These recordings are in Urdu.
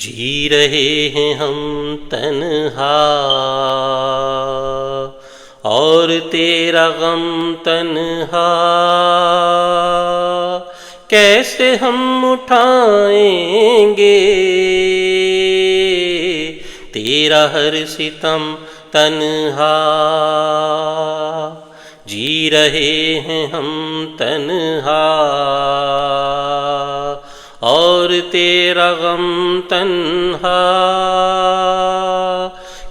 جی رہے ہیں ہم تنہا اور تیرا غم تنہا، کیسے ہم اٹھائیں گے تیرا ہر ستم تنہا۔ جی رہے ہیں ہم تنہا اور تیرا غم تنہا،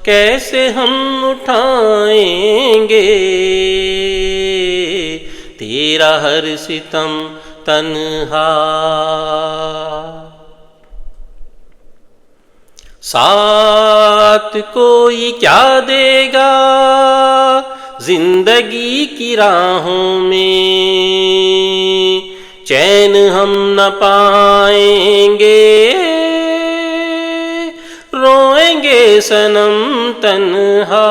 کیسے ہم اٹھائیں گے تیرا ہر ستم تنہا۔ ساتھ کوئی کیا دے گا زندگی کی راہوں میں، چین ہم نہ پائیں گے، روئیں گے صنم تنہا۔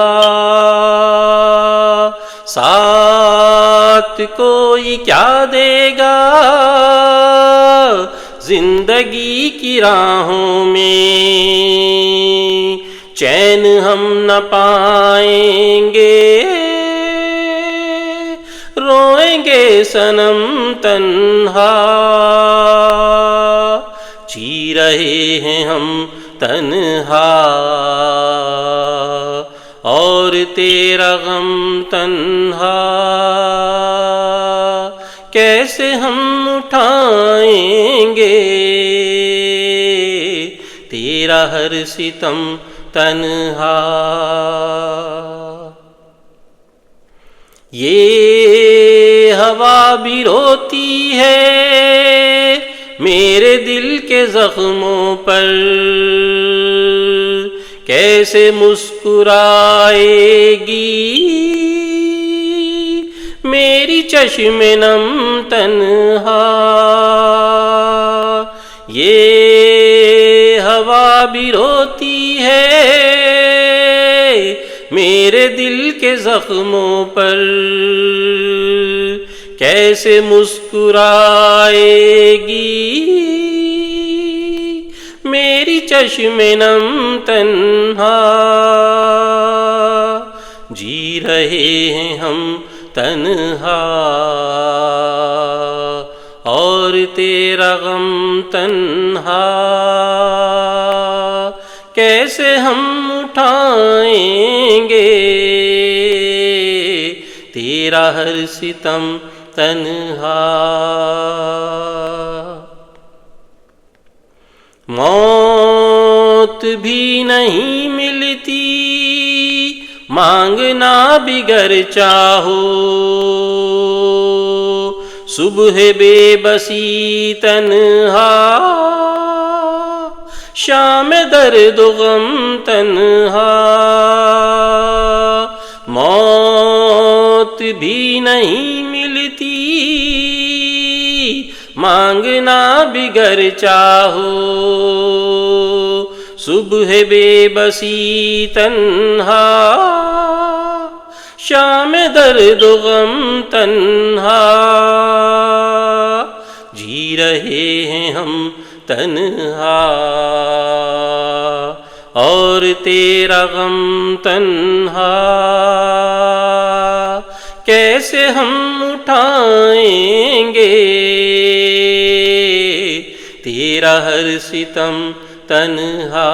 ساتھ کوئی کیا دے گا زندگی کی راہوں میں، چین ہم نہ پائیں گے، روئیں گے صنم تنہا۔ جی رہے ہیں ہم تنہا اور تیرا غم تنہا، کیسے ہم اٹھائیں گے تیرا ہر ستم تنہا۔ یہ ہوا بھی روتی ہے میرے دل کے زخموں پر، کیسے مسکرائے گی میری چشم نم تنہا۔ یہ ہوا بھی روتی ہے میرے دل کے زخموں پر، کیسے مسکرائے گی میری چشم نم تنہا۔ جی رہے ہیں ہم تنہا اور تیرا غم تنہا، کیسے ہم اٹھائیں گے تیرا ہر ستم تنہا۔ موت بھی نہیں ملتی مانگنا بھی گر چاہو، صبح بے بسی تنہا، شام درد و غم تنہا۔ موت بھی نہیں ملتی مانگنا بھی گر چاہو، صبح بے بسی تنہا، شام درد و غم تنہا۔ جی رہے ہیں ہم تنہا اور تیرا غم تنہا، کیسے ہم اٹھائیں گے تیرا ہر ستم تنہا۔